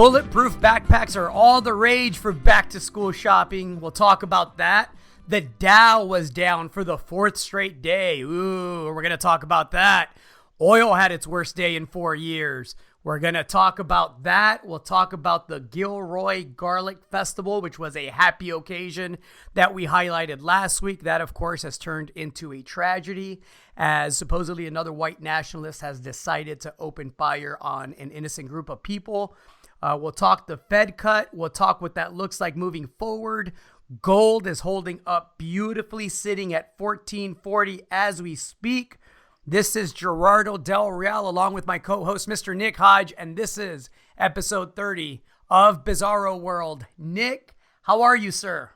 Bulletproof backpacks are all the rage for back-to-school shopping. We'll talk about that. The Dow was down for the fourth straight day. Ooh, we're going to talk about that. Oil had its worst day in 4 years. We're going to talk about that. We'll talk about the Gilroy Garlic Festival, which was a happy occasion that we highlighted last week. That, of course, has turned into a tragedy as supposedly another white nationalist has decided to open fire on an innocent group of people. We'll talk the Fed cut. We'll talk what that looks like moving forward. Gold is holding up beautifully, sitting at $1,440 as we speak. This is Gerardo Del Real along with my co-host, Mr. Nick Hodge, and this is episode 30 of Bizarro World. Nick, how are you, sir?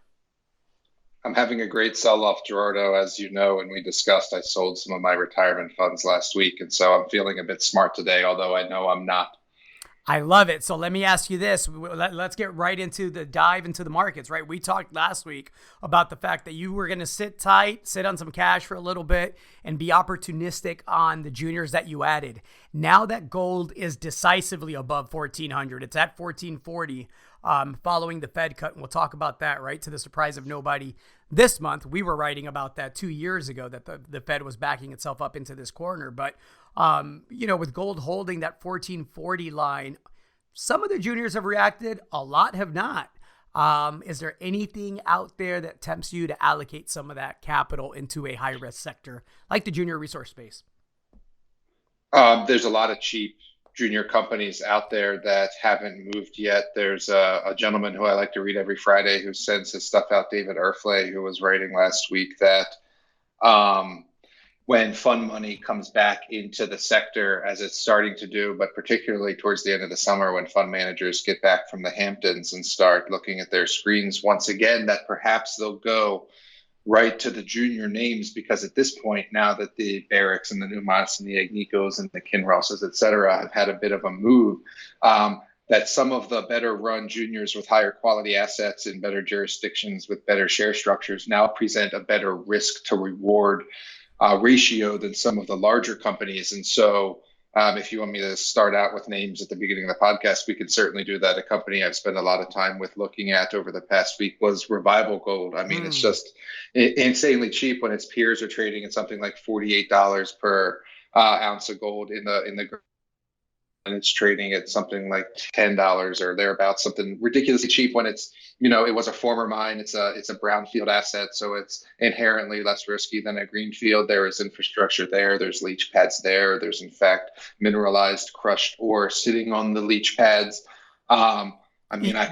I'm having a great sell-off, Gerardo. As you know, and we discussed, I sold some of my retirement funds last week, and so I'm feeling a bit smart today, although I know I'm not. I love it. So let me ask you this. Let's get right into the dive into the markets, right? We talked last week about the fact that you were going to sit tight, sit on some cash for a little bit, and be opportunistic on the juniors that you added. Now that gold is decisively above 1,400, it's at 1,440 following the Fed cut, and we'll talk about that, right? To the surprise of nobody this month. We were writing about that 2 years ago, that the Fed was backing itself up into this corner. But, with gold holding that 1,440 line, some of the juniors have reacted, a lot have not. Is there anything out there that tempts you to allocate some of that capital into a high-risk sector like the junior resource space? There's a lot of cheap junior companies out there that haven't moved yet. There's a gentleman who I like to read every Friday who sends his stuff out, David Erfley, who was writing last week that when fund money comes back into the sector, as it's starting to do, but particularly towards the end of the summer when fund managers get back from the Hamptons and start looking at their screens once again, that perhaps they'll go right to the junior names, because at this point, now that the Barracks and the Numas and the Agnicos and the Kinrosses, et cetera, have had a bit of a move, that some of the better run juniors with higher quality assets in better jurisdictions with better share structures now present a better risk to reward ratio than some of the larger companies. And so if you want me to start out with names at the beginning of the podcast, we could certainly do that. A company I've spent a lot of time with looking at over the past week was Revival Gold. I mean, it's just insanely cheap when its peers are trading at something like $48 per ounce of gold in the and it's trading at something like $10 or thereabouts, something ridiculously cheap when it's, it was a former mine. It's a brownfield asset, so it's inherently less risky than a greenfield. There is infrastructure there. There's leach pads there. There's, in fact, mineralized crushed ore sitting on the leach pads. I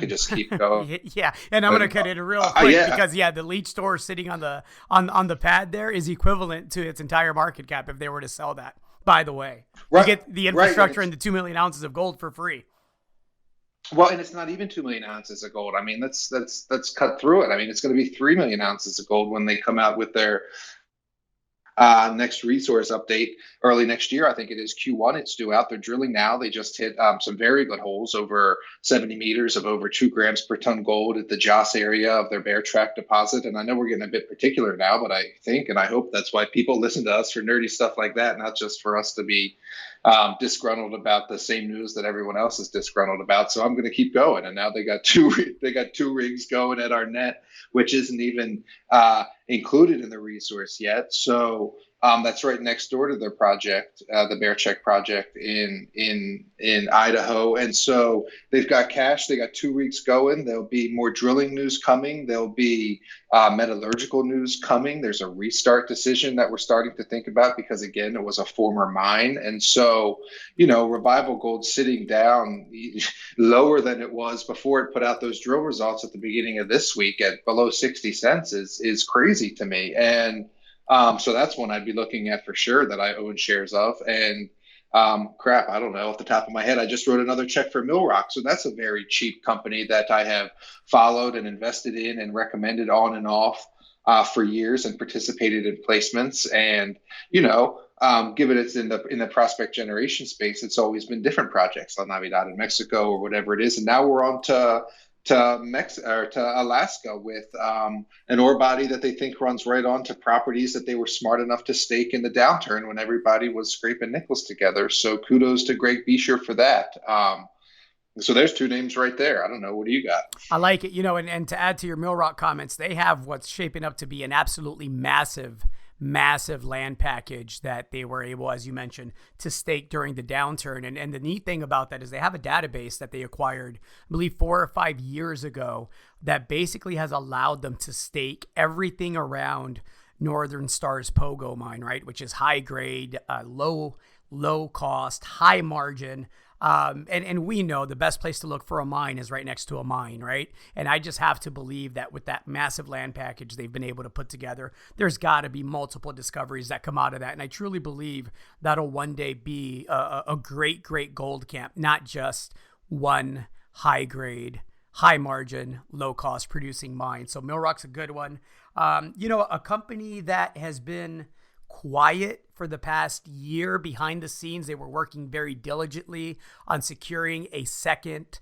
could just keep going. Yeah, and I'm going to cut in real quick because the leach store sitting on the pad there is equivalent to its entire market cap if they were to sell that. By the way, you get the infrastructure and the 2 million ounces of gold for free. Well, and it's not even 2 million ounces of gold. I mean, let's cut through it. I mean, it's going to be 3 million ounces of gold when they come out with their next resource update early next year. I think it is Q1. It's due out. They're drilling now. They just hit some very good holes over 70 meters of over 2 grams per ton gold at the Joss area of their Bear Track deposit. And I know we're getting a bit particular now, but I think, and I hope that's why people listen to us for nerdy stuff like that, not just for us to be disgruntled about the same news that everyone else is disgruntled about. So I'm going to keep going. And now they got two rigs going at our net, which isn't even included in the resource yet. So that's right next door to their project, the Bear Check project in Idaho. And so they've got cash. They got 2 rigs going. There'll be more drilling news coming. There'll be metallurgical news coming. There's a restart decision that we're starting to think about because, again, it was a former mine. And so, Revival Gold sitting down lower than it was before it put out those drill results at the beginning of this week at below 60 cents is crazy to me. And so that's one I'd be looking at for sure that I own shares of. And I don't know off the top of my head. I just wrote another check for Millrock. So that's a very cheap company that I have followed and invested in and recommended on and off for years and participated in placements. And, given it's in the prospect generation space, it's always been different projects, La Navidad in Mexico or whatever it is. And now we're on to Alaska with an ore body that they think runs right onto properties that they were smart enough to stake in the downturn when everybody was scraping nickels together. So kudos to Greg Beecher for that. So there's two names right there. I don't know. What do you got? I like it. And to add to your Mill Rock comments, they have what's shaping up to be an absolutely massive land package that they were able, as you mentioned, to stake during the downturn. And the neat thing about that is they have a database that they acquired, I believe 4 or 5 years ago, that basically has allowed them to stake everything around Northern Star's Pogo mine, right? Which is high grade, low cost, high margin. And we know the best place to look for a mine is right next to a mine, right? And I just have to believe that with that massive land package they've been able to put together, there's got to be multiple discoveries that come out of that. And I truly believe that'll one day be a great gold camp, not just one high grade, high margin, low cost producing mine. So Mill Rock's a good one. A company that has been quiet for the past year behind the scenes. They were working very diligently on securing a second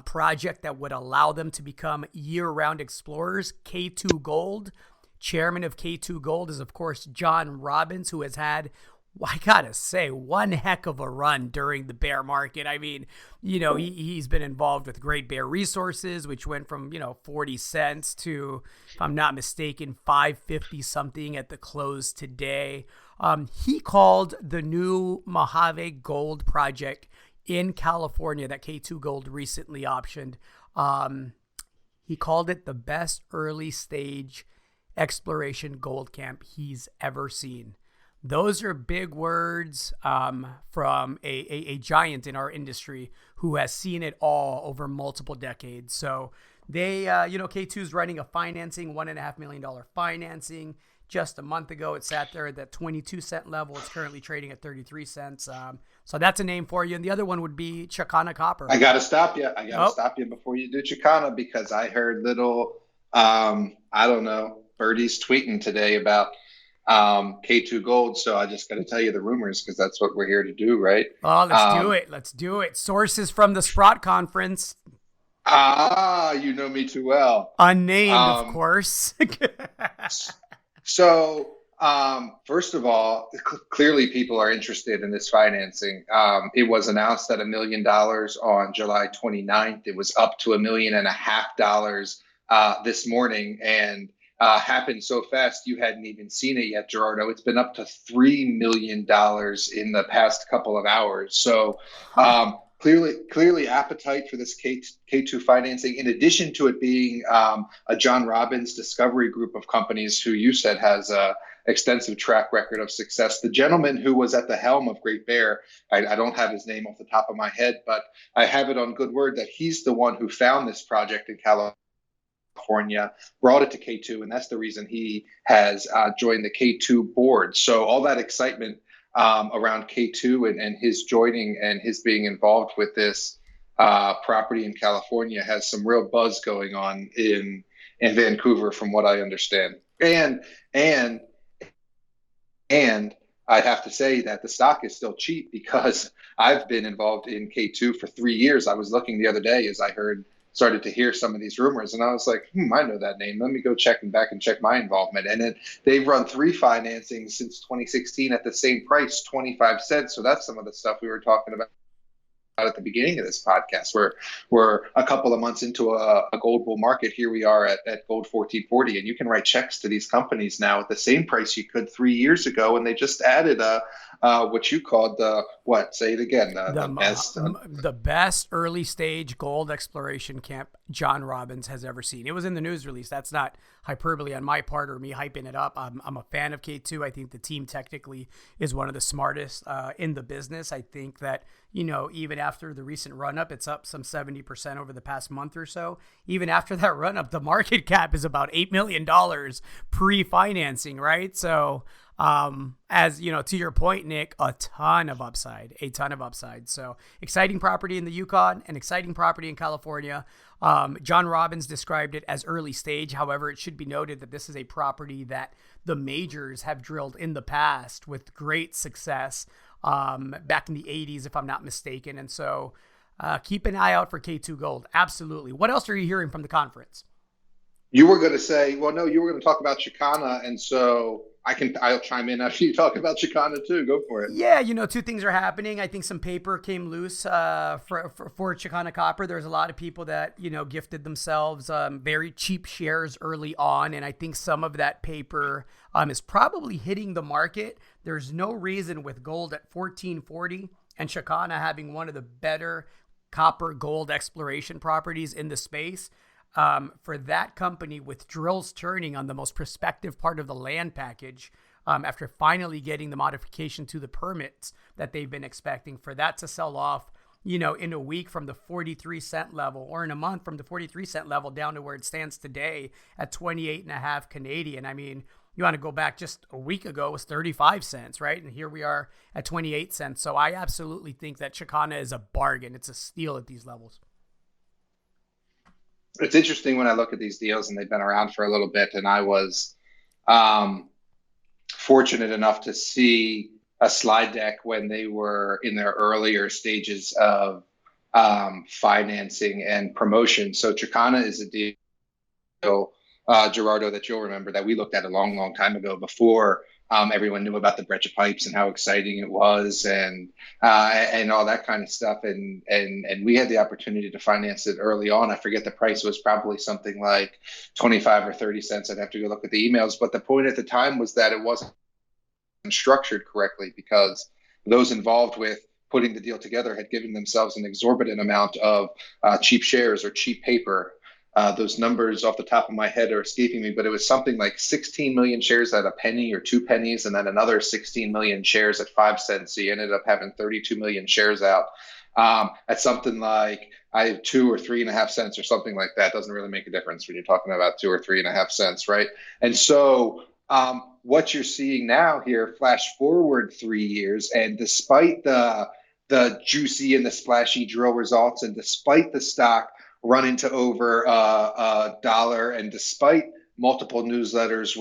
project that would allow them to become year-round explorers. K2 Gold. Chairman of K2 Gold is, of course, John Robbins, who has had, I gotta say, one heck of a run during the bear market. I mean, he's been involved with Great Bear Resources, which went from, 40 cents to, if I'm not mistaken, 550 something at the close today. He called the new Mojave Gold project in California that K2 Gold recently optioned. He called it the best early stage exploration gold camp he's ever seen. Those are big words from a giant in our industry who has seen it all over multiple decades. So they, K2 is running a financing, $1.5 million financing. Just a month ago, it sat there at that 22-cent level. It's currently trading at 33 cents. So that's a name for you. And the other one would be Chicana Copper. I got to stop you. Stop you before you do Chicana, because I heard little, birdies tweeting today about K2 Gold. So I just got to tell you the rumors, because that's what we're here to do, right? Oh, let's do it. Sources from the Sprott conference. You know me too well. Unnamed, of course. So, first of all, clearly people are interested in this financing. It was announced at $1 million on July 29th. It was up to $1.5 million this morning, and happened so fast you hadn't even seen it yet, Gerardo. It's been up to $3 million in the past couple of hours. So clearly appetite for this K2 financing, in addition to it being a John Robbins discovery group of companies who you said has a extensive track record of success. The gentleman who was at the helm of Great Bear, I don't have his name off the top of my head, but I have it on good word that he's the one who found this project in California, brought it to K2, and that's the reason he has joined the K2 board. So all that excitement around K2 and his joining and his being involved with this property in California has some real buzz going on in Vancouver, from what I understand. And I have to say that the stock is still cheap, because I've been involved in K2 for 3 years. I was looking the other day as I started to hear some of these rumors, and I was like, I know that name. Let me go check my involvement. And then they've run 3 financings since 2016 at the same price, 25 cents. So that's some of the stuff we were talking about at the beginning of this podcast. We're a couple of months into a gold bull market. Here we are at gold 1440, and you can write checks to these companies now at the same price you could 3 years ago, and they just added what you called say it again, the best early stage gold exploration camp John Robbins has ever seen. It was in the news release. That's not hyperbole on my part or me hyping it up. I'm a fan of K2. I think the team technically is one of the smartest in the business. I think that, even after the recent run up, it's up some 70% over the past month or so. Even after that run up, the market cap is about $8 million pre-financing, right? So as to your point, Nick, a ton of upside. So exciting property in the Yukon, an exciting property in California. John Robbins described it as early stage. However, it should be noted that this is a property that the majors have drilled in the past with great success, back in the 80s, if I'm not mistaken. And so, keep an eye out for K2 Gold. Absolutely. What else are you hearing from the conference? You were going to say, you were going to talk about Chicana. And so I'll chime in after you talk about Chicana too. Go for it. Yeah, two things are happening. I think some paper came loose for Chicana Copper. There's a lot of people that, gifted themselves very cheap shares early on. And I think some of that paper is probably hitting the market. There's no reason with gold at 1440 and Chicana having one of the better copper gold exploration properties in the space. For that company with drills turning on the most prospective part of the land package, after finally getting the modification to the permits that they've been expecting, for that to sell off, in a week from the 43-cent level, or in a month from the 43-cent level down to where it stands today at 28.5 Canadian. I mean, you want to go back just a week ago, it was 35 cents, right? And here we are at 28 cents. So I absolutely think that Chicana is a bargain. It's a steal at these levels. It's interesting when I look at these deals, and they've been around for a little bit, and I was fortunate enough to see a slide deck when they were in their earlier stages of financing and promotion. So Chicana is a deal, Gerardo, that you'll remember that we looked at a long, long time ago before everyone knew about the breccia pipes and how exciting it was, and all that kind of stuff. And we had the opportunity to finance it early on. I forget the price was probably something like 25 or 30 cents. I'd have to go look at the emails. But the point at the time was that it wasn't structured correctly, because those involved with putting the deal together had given themselves an exorbitant amount of cheap shares or cheap paper. Those numbers off the top of my head are escaping me, but it was something like 16 million shares at a penny or 2 pennies, and then another 16 million shares at 5 cents. So you ended up having 32 million shares out at something like 2 or 3.5 cents or something like that. Doesn't really make a difference when you're talking about 2 or 3.5 cents, right? And so what you're seeing now here, flash forward 3 years, and despite the juicy and the splashy drill results, and despite the stock running to over $1, and despite multiple newsletters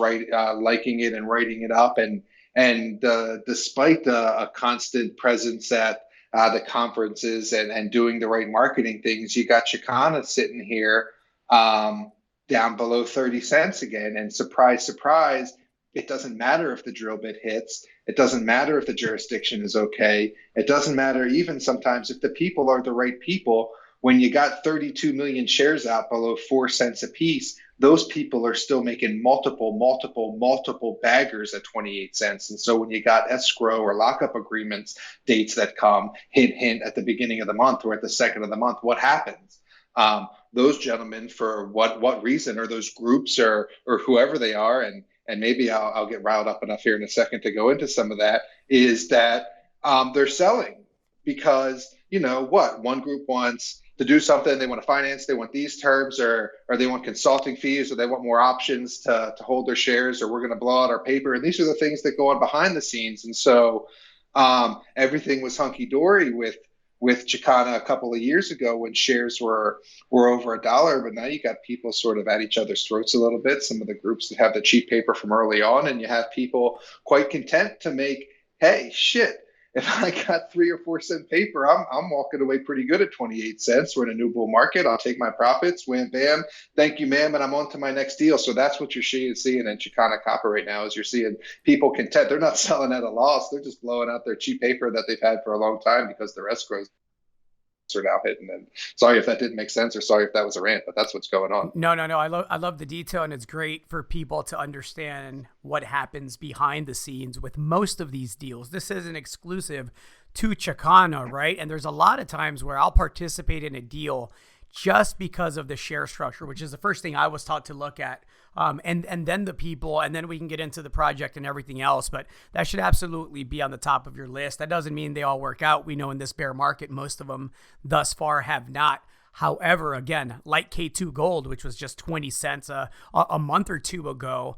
liking it and writing it up, and despite a constant presence at the conferences and doing the right marketing things, you got Chicana sitting here down below 30 cents again. And surprise, surprise, it doesn't matter if the drill bit hits. It doesn't matter if the jurisdiction is okay. It doesn't matter even sometimes if the people are the right people. When you got 32 million shares out below 4 cents a piece, those people are still making multiple baggers at 28 cents. And so when you got escrow or lockup agreements, dates that come, hint, at the beginning of the month or at the second of the month, what happens? Those gentlemen, for what reason, or those groups or whoever they are, and maybe I'll get riled up enough here in a second to go into some of that, is that they're selling because, one group wants to do something, they want to finance, they want these terms, or they want consulting fees, or they want more options to hold their shares, or we're going to blow out our paper. And these are the things that go on behind the scenes. And so everything was hunky-dory with Chicana a couple of years ago when shares were over $1, but now you got people sort of at each other's throats a little bit, some of the groups that have the cheap paper from early on, and you have people quite content to make, hey, shit, if I got 3 or 4 cent paper, I'm walking away pretty good at 28 cents. We're in a new bull market. I'll take my profits. Wham, bam. Thank you, ma'am. And I'm on to my next deal. So that's what you're seeing in Chicana Copper right now, is you're seeing people content. They're not selling at a loss. They're just blowing out their cheap paper that they've had for a long time because their escrows are now hitting. And sorry if that didn't make sense, or sorry if that was a rant, but that's what's going on. No. I love the detail, and it's great for people to understand what happens behind the scenes with most of these deals. This isn't exclusive to Chicana, right? And there's a lot of times where I'll participate in a deal just because of the share structure, which is the first thing I was taught to look at. And then the people, and then we can get into the project and everything else, but that should absolutely be on the top of your list. That doesn't mean they all work out. We know in this bear market, most of them thus far have not. However, again, like K2 Gold, which was just 20 cents a month or two ago,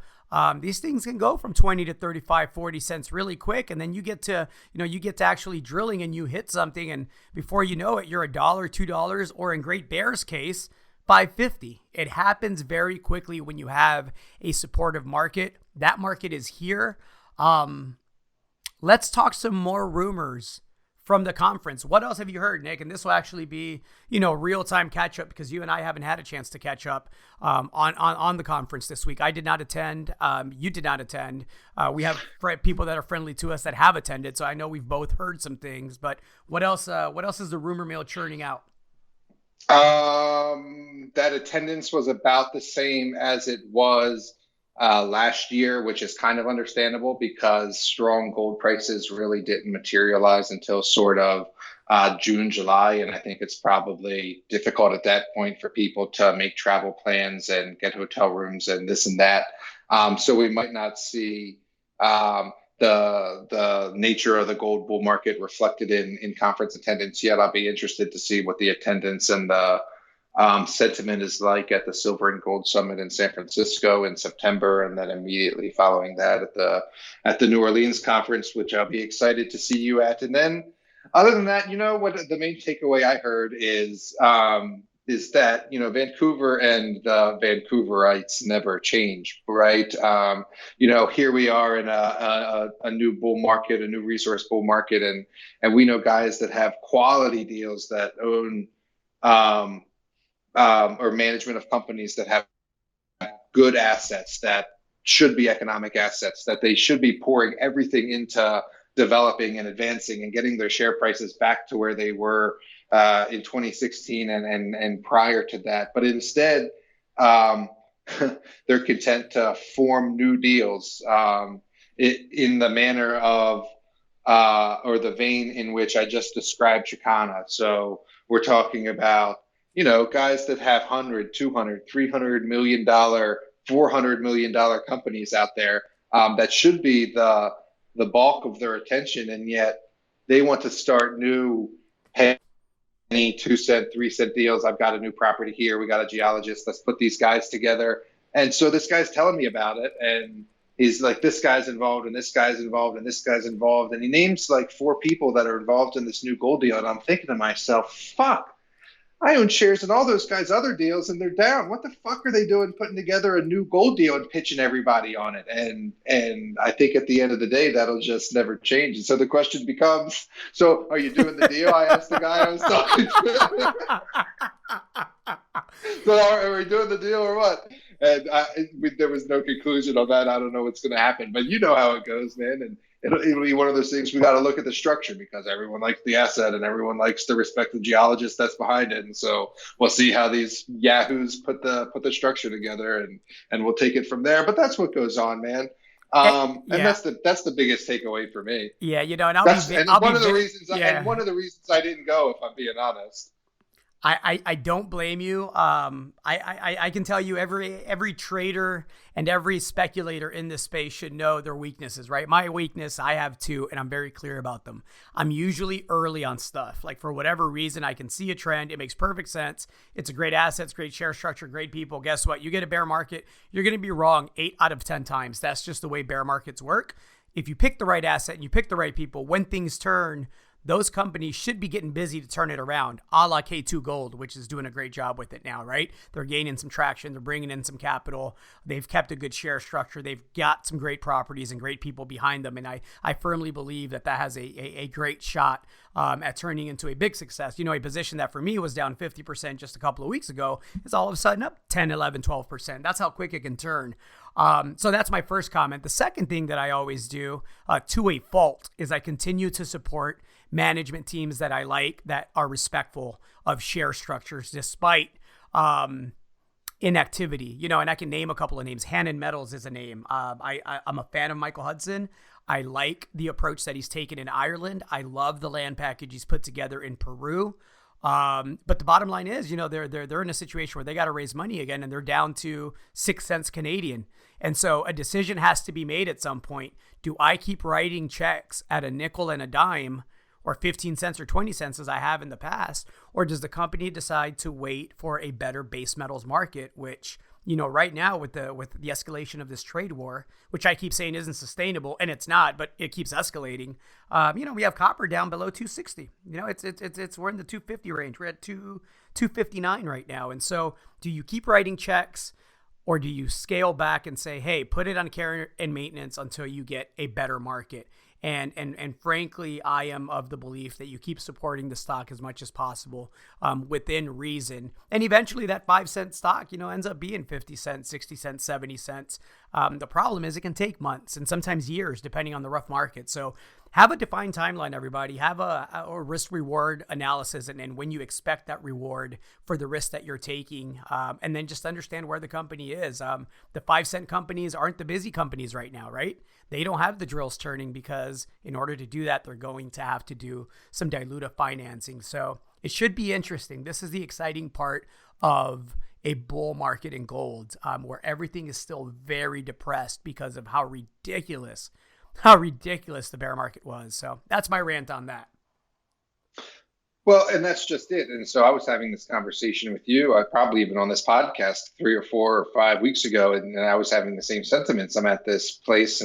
these things can go from 20 to 35, 40 cents really quick. And then you get to actually drilling, and you hit something, and before you know it, you're $1, $2, or in Great Bear's case, $5.50. It happens very quickly when you have a supportive market. That market is here. Let's talk some more rumors from the conference. What else have you heard, Nick? And this will actually be, real-time catch-up because you and I haven't had a chance to catch up on the conference this week. I did not attend. You did not attend. We have people that are friendly to us that have attended, so I know we've both heard some things. But what else is the rumor mill churning out? That attendance was about the same as it was last year, which is kind of understandable because strong gold prices really didn't materialize until sort of June, July. And I think it's probably difficult at that point for people to make travel plans and get hotel rooms and this and that. So we might not see the nature of the gold bull market reflected in conference attendance yet. I'll be interested to see what the attendance and the sentiment is like at the Silver and Gold Summit in San Francisco in September, and then immediately following that at the New Orleans conference, which I'll be excited to see you at. And then, other than that, what the main takeaway I heard is that Vancouver and the Vancouverites never change, right? Here we are in a new bull market, a new resource bull market, and we know guys that have quality deals that own. Or management of companies that have good assets that should be economic assets, that they should be pouring everything into developing and advancing and getting their share prices back to where they were in 2016 and prior to that. But instead, they're content to form new deals in the manner of or the vein in which I just described Chicana. So we're talking about guys that have $100, $200, $300 million, $400 million companies out there that should be the bulk of their attention, and yet they want to start new penny, 2-cent, 3-cent deals. I've got a new property here. We got a geologist. Let's put these guys together. And so this guy's telling me about it, and he's like, this guy's involved, and this guy's involved, and this guy's involved, and he names like 4 people that are involved in this new gold deal, and I'm thinking to myself, fuck. I own shares in all those guys' other deals, and they're down. What the fuck are they doing putting together a new gold deal and pitching everybody on it? And I think at the end of the day, that'll just never change. And so the question becomes, so are you doing the deal? I asked the guy I was talking to. So are we doing the deal or what? And there was no conclusion on that. I don't know what's going to happen. But you know how it goes, man. And it'll be one of those things we got to look at the structure because everyone likes the asset and everyone likes to respect the geologist that's behind it. And so we'll see how these yahoos put the structure together and we'll take it from there. But that's what goes on, man. And that's the biggest takeaway for me. Yeah, and one of the reasons I didn't go, if I'm being honest. I don't blame you. I can tell you every trader and every speculator in this space should know their weaknesses, right? My weakness, I have 2, and I'm very clear about them. I'm usually early on stuff. Like for whatever reason, I can see a trend. It makes perfect sense. It's a great asset, it's great share structure, great people. Guess what? You get a bear market, you're going to be wrong 8 out of 10 times. That's just the way bear markets work. If you pick the right asset and you pick the right people, when things turn, those companies should be getting busy to turn it around, a la K2 Gold, which is doing a great job with it now, right? They're gaining some traction. They're bringing in some capital. They've kept a good share structure. They've got some great properties and great people behind them. And I firmly believe that has a great shot at turning into a big success. A position that for me was down 50% just a couple of weeks ago is all of a sudden up 10, 11, 12%. That's how quick it can turn. So that's my first comment. The second thing that I always do to a fault is I continue to support management teams that I like that are respectful of share structures despite inactivity. And I can name a couple of names. Hannon Metals is a name. I'm a fan of Michael Hudson. I like the approach that he's taken in Ireland. I love the land package he's put together in Peru. But the bottom line is, they're in a situation where they got to raise money again, and they're down to 6 cents Canadian. And so a decision has to be made at some point. Do I keep writing checks at a nickel and a dime, or 15 cents or 20 cents as I have in the past? Or does the company decide to wait for a better base metals market, which, right now with the escalation of this trade war, which I keep saying isn't sustainable, and it's not, but it keeps escalating. We have copper down below 260. It's we're in the 250 range. We're at 259 right now. And so do you keep writing checks, or do you scale back and say, hey, put it on care and maintenance until you get a better market? And frankly, I am of the belief that you keep supporting the stock as much as possible within reason. And eventually that 5-cent stock, ends up being 50 cents, 60 cents, 70 cents. The problem is it can take months and sometimes years, depending on the rough market. So have a defined timeline, everybody. Have a risk reward analysis and when you expect that reward for the risk that you're taking. And then just understand where the company is. The 5-cent companies aren't the busy companies right now, right? They don't have the drills turning because in order to do that, they're going to have to do some dilutive financing. So it should be interesting. This is the exciting part of a bull market in gold, where everything is still very depressed because of how ridiculous the bear market was. So that's my rant on that. Well, and that's just it. And so I was having this conversation with you, probably even on this podcast 3 or 4 or 5 weeks ago, and I was having the same sentiments. I'm at this place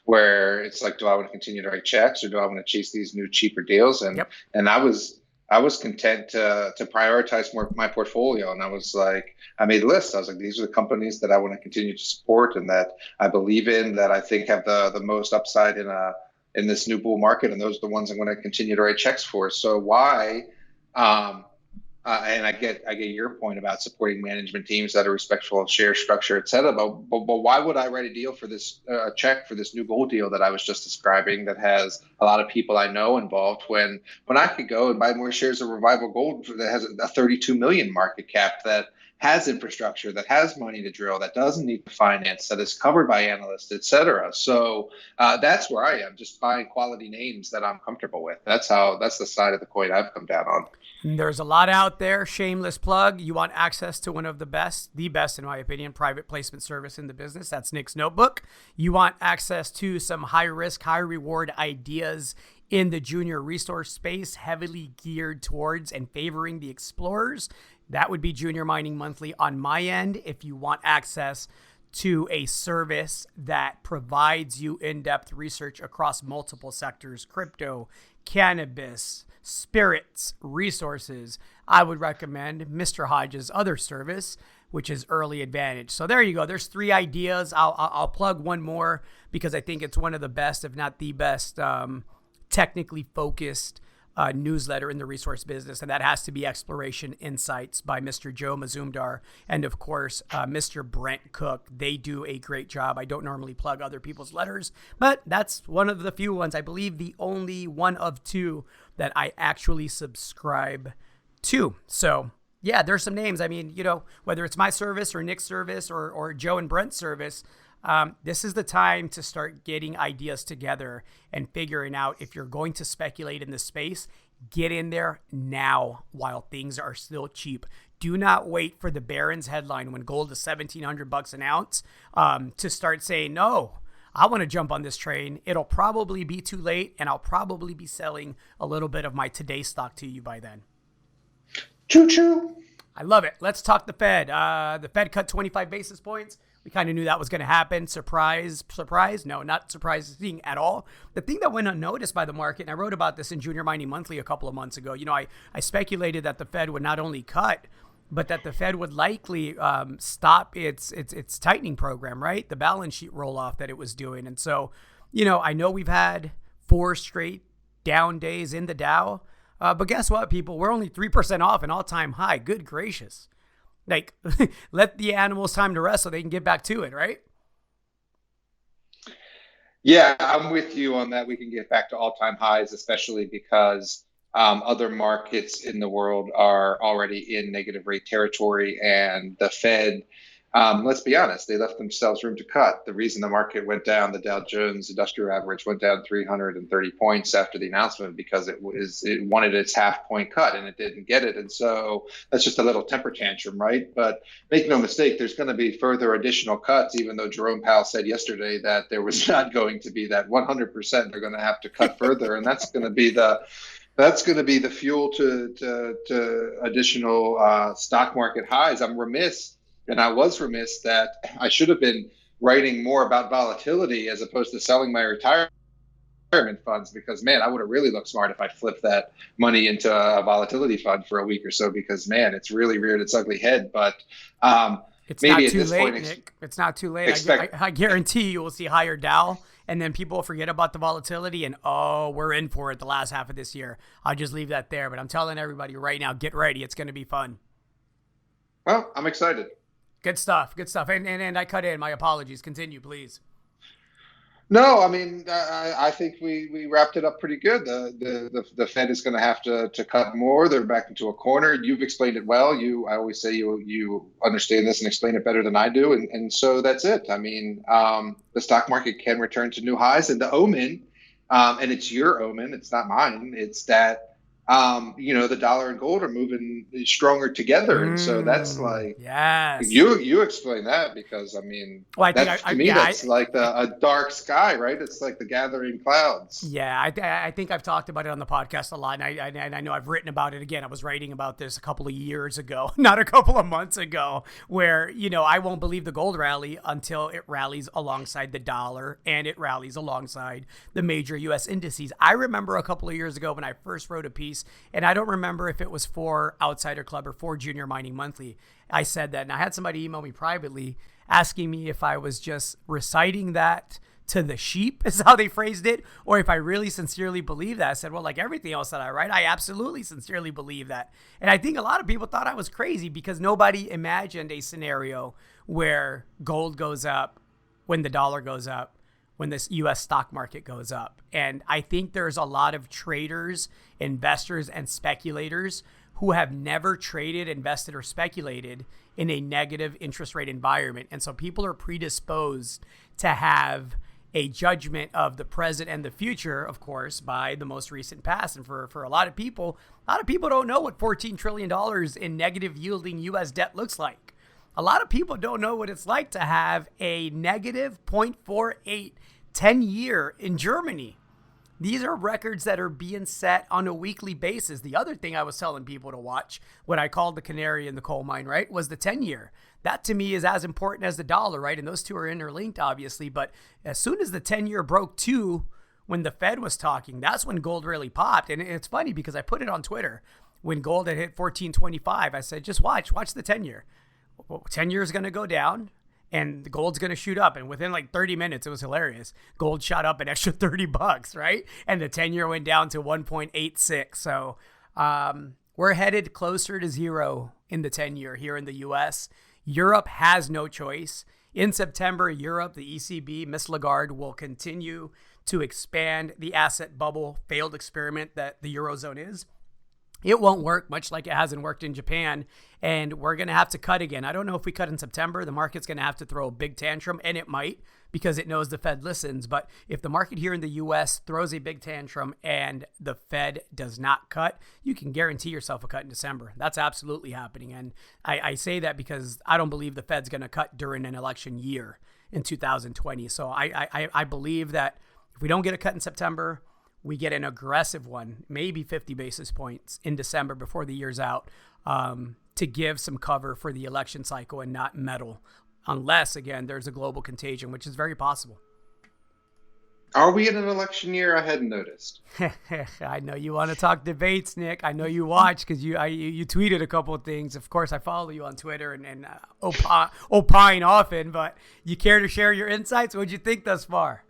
where it's like, do I want to continue to write checks or do I want to chase these new cheaper deals? And Yep. and I was content to prioritize more my portfolio, and I was like, I made a list. I was like, these are the companies that I want to continue to support and that I believe in, that I think have the most upside in this new bull market, and those are the ones I'm going to continue to write checks for. So why? And I get your point about supporting management teams that are respectful of share structure, et cetera. But why would I write a deal for this check for this new gold deal that I was just describing that has a lot of people I know involved when I could go and buy more shares of Revival Gold that has a 32 million market cap, that has infrastructure, that has money to drill, that doesn't need to finance, that is covered by analysts, et cetera. So that's where I am, just buying quality names that I'm comfortable with. That's the side of the coin I've come down on. There's a lot out there. Shameless plug. You want access to one of the best in my opinion, private placement service in the business. That's Nick's Notebook. You want access to some high risk, high reward ideas in the junior resource space, heavily geared towards and favoring the explorers. That would be Junior Mining Monthly on my end. If you want access to a service that provides you in-depth research across multiple sectors, crypto, cannabis, spirits, resources, I would recommend Mr. Hodge's other service, which is Early Advantage. So there you go. There's 3 ideas. I'll plug one more because I think it's one of the best, if not the best, technically focused newsletter in the resource business, and that has to be Exploration Insights by Mr. Joe Mazumdar and, of course, Mr. Brent Cook. They do a great job. I don't normally plug other people's letters, but that's one of the few ones, I believe the only one of 2 that I actually subscribe to. So yeah, there's some names. I mean, whether it's my service or Nick's service or Joe and Brent's service, this is the time to start getting ideas together and figuring out if you're going to speculate in this space. Get in there now while things are still cheap. Do not wait for the Barron's headline when gold is $1,700 an ounce to start saying, no, I want to jump on this train. It'll probably be too late, and I'll probably be selling a little bit of my today stock to you by then. Choo-choo. I love it. Let's talk the Fed. The Fed cut 25 basis points. We kind of knew that was going to happen. Surprise. No, not surprising at all. The thing that went unnoticed by the market, and I wrote about this in Junior Mining Monthly a couple of months ago, I speculated that the Fed would not only cut, but that the Fed would likely stop its tightening program, right? The balance sheet roll-off that it was doing. And so, I know we've had 4 straight down days in the Dow, but guess what, people? We're only 3% off an all-time high. Good gracious. Like, let the animals time to rest so they can get back to it, right? Yeah, I'm with you on that. We can get back to all-time highs, especially because other markets in the world are already in negative rate territory, and the Fed, let's be honest, they left themselves room to cut. The reason the market went down, the Dow Jones Industrial Average went down 330 points after the announcement because it wanted its half-point cut and it didn't get it. And so that's just a little temper tantrum, right? But make no mistake, there's going to be further additional cuts, even though Jerome Powell said yesterday that there was not going to be that. 100% they're going to have to cut further, and that's going to be the fuel to additional stock market highs. I was remiss that I should have been writing more about volatility as opposed to selling my retirement funds, because, man, I would have really looked smart if I flipped that money into a volatility fund for a week or so, because, man, it's really reared its ugly head. But it's maybe not too late, Nick. It's not too late. I guarantee you will see higher Dow and then people forget about the volatility and, oh, we're in for it the last half of this year. I'll just leave that there. But I'm telling everybody right now, get ready. It's going to be fun. Well, I'm excited. Good stuff. Good stuff. And I cut in. My apologies. Continue, please. No, I mean, I think we wrapped it up pretty good. The Fed is going to have to cut more. They're back into a corner. You've explained it well. I always say you understand this and explain it better than I do. And so that's it. I mean, the stock market can return to new highs, and the omen, and it's your omen, it's not mine. It's that, the dollar and gold are moving stronger together. And so that's like, yes, you explain that, because I mean, well, that's like a dark sky, right? It's like the gathering clouds. Yeah. I think I've talked about it on the podcast a lot, and I know I've written about it again. I was writing about this a couple of years ago, not a couple of months ago, where, I won't believe the gold rally until it rallies alongside the dollar and it rallies alongside the major U.S. indices. I remember a couple of years ago when I first wrote a piece, and I don't remember if it was for Outsider Club or for Junior Mining Monthly. I said that, and I had somebody email me privately asking me if I was just reciting that to the sheep, is how they phrased it, or if I really sincerely believe that. I said, well, like everything else that I write, I absolutely sincerely believe that. And I think a lot of people thought I was crazy because nobody imagined a scenario where gold goes up when the dollar goes up, when this U.S. stock market goes up. And I think there's a lot of traders, investors, and speculators who have never traded, invested, or speculated in a negative interest rate environment. And so people are predisposed to have a judgment of the present and the future, of course, by the most recent past. And for a lot of people don't know what $14 trillion in negative yielding U.S. debt looks like. A lot of people don't know what it's like to have a negative 0.48 10-year in Germany. These are records that are being set on a weekly basis. The other thing I was telling people to watch, what I called the canary in the coal mine, right, was the 10-year. That to me is as important as the dollar, right? And those two are interlinked, obviously. But as soon as the 10-year broke 2, when the Fed was talking, that's when gold really popped. And it's funny because I put it on Twitter. When gold had hit 14.25, I said, just watch the 10-year. 10 years is going to go down and the gold's going to shoot up. And within like 30 minutes, it was hilarious. Gold shot up an extra $30, right? And the 10-year went down to 1.86. So we're headed closer to zero in the 10-year here in the U.S. Europe has no choice. In September, Europe, the ECB, Miss Lagarde will continue to expand the asset bubble failed experiment that the Eurozone is. It won't work, much like it hasn't worked in Japan, and we're going to have to cut again. I don't know if we cut in September. The market's going to have to throw a big tantrum, and it might, because it knows the Fed listens. But if the market here in the U.S. throws a big tantrum and the Fed does not cut, you can guarantee yourself a cut in December. That's absolutely happening, and I say that because I don't believe the Fed's going to cut during an election year in 2020. So I believe that if we don't get a cut in September, we get an aggressive one, maybe 50 basis points in December before the year's out, to give some cover for the election cycle and not meddle, unless, again, there's a global contagion, which is very possible. Are we in an election year? I hadn't noticed. I know you want to talk debates, Nick. I know you watch because you tweeted a couple of things. Of course, I follow you on Twitter and opine often, but you care to share your insights? What'd you think thus far?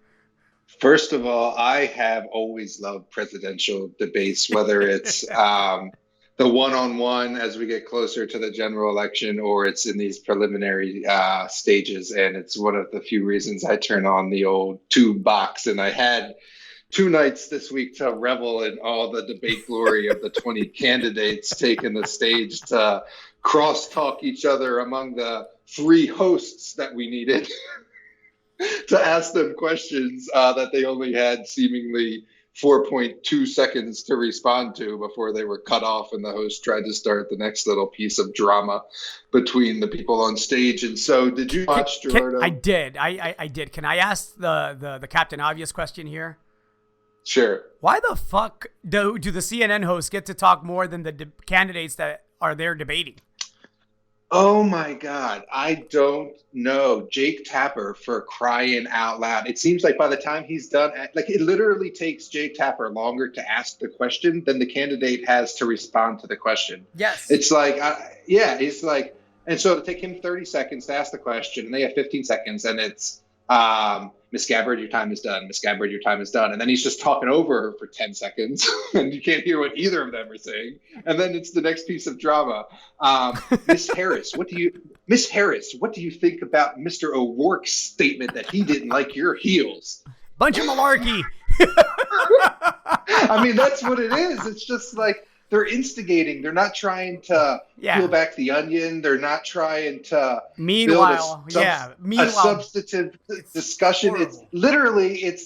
First of all, I have always loved presidential debates, whether it's the one-on-one as we get closer to the general election, or it's in these preliminary stages. And it's one of the few reasons I turn on the old tube box. And I had 2 nights this week to revel in all the debate glory of the 20 candidates taking the stage to cross-talk each other among the 3 hosts that we needed. To ask them questions that they only had seemingly 4.2 seconds to respond to before they were cut off, and the host tried to start the next little piece of drama between the people on stage. And so, did you watch, Gerardo? I did. I did. Can I ask the Captain Obvious question here? Sure. Why the fuck do the CNN hosts get to talk more than the candidates that are there debating? Oh my God, I don't know. Jake Tapper, for crying out loud. It seems like by the time he's done, like it literally takes Jake Tapper longer to ask the question than the candidate has to respond to the question. Yes. It's like, it's like, and so it'll take him 30 seconds to ask the question, and they have 15 seconds, and it's, Miss Gabbard, your time is done. Miss Gabbard, your time is done. And then he's just talking over her for 10 seconds and you can't hear what either of them are saying. And then it's the next piece of drama. Miss Harris, what do you think about Mr. O'Rourke's statement that he didn't like your heels? Bunch of malarkey. I mean, that's what it is. It's just like they're instigating. They're not trying to peel back the onion. They're not trying to Meanwhile, build a substantive discussion. Horrible. It's literally,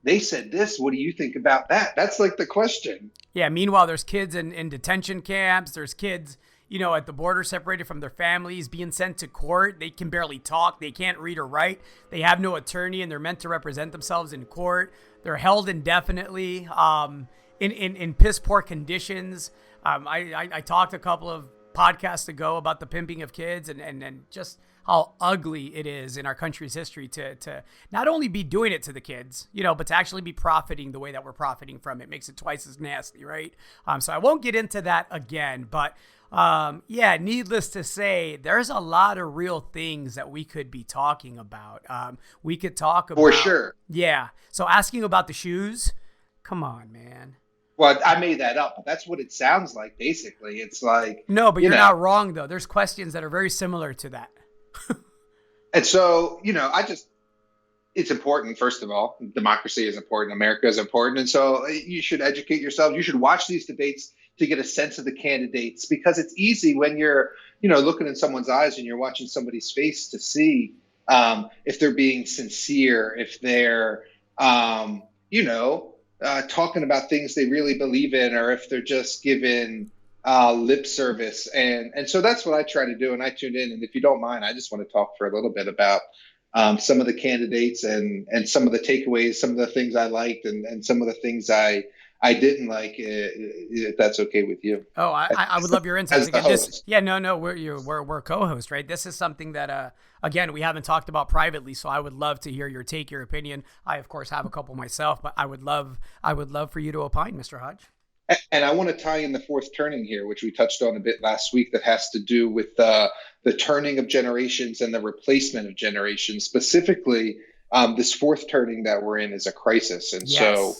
they said this. What do you think about that? That's like the question. Yeah. Meanwhile, there's kids in detention camps. There's kids, at the border separated from their families, being sent to court. They can barely talk. They can't read or write. They have no attorney, and they're meant to represent themselves in court. They're held indefinitely in piss poor conditions. I talked a couple of podcasts ago about the pimping of kids and just how ugly it is in our country's history to not only be doing it to the kids, but to actually be profiting the way that we're profiting from it. Makes it twice as nasty, right? So I won't get into that again, but needless to say, there's a lot of real things that we could be talking about. We could talk about... For sure. Yeah. So asking about the shoes, come on, man. Well, I made that up, but that's what it sounds like, basically. It's like... No, but you're not wrong, though. There's questions that are very similar to that. And so, it's important, first of all. Democracy is important. America is important. And so you should educate yourself. You should watch these debates to get a sense of the candidates, because it's easy when you're, looking in someone's eyes and you're watching somebody's face to see if they're being sincere, if they're, talking about things they really believe in, or if they're just giving lip service. And so that's what I try to do. And I tuned in. And if you don't mind, I just want to talk for a little bit about some of the candidates and some of the takeaways, some of the things I liked and some of the things I didn't like, if that's okay with you. Oh, I would love your insights. We're co-host, right? This is something that, again, we haven't talked about privately, so I would love to hear your opinion. I, of course, have a couple myself, but I would love for you to opine, Mr. Hodge. And I want to tie in the fourth turning here, which we touched on a bit last week, that has to do with the turning of generations and the replacement of generations. Specifically, this fourth turning that we're in is a crisis. And the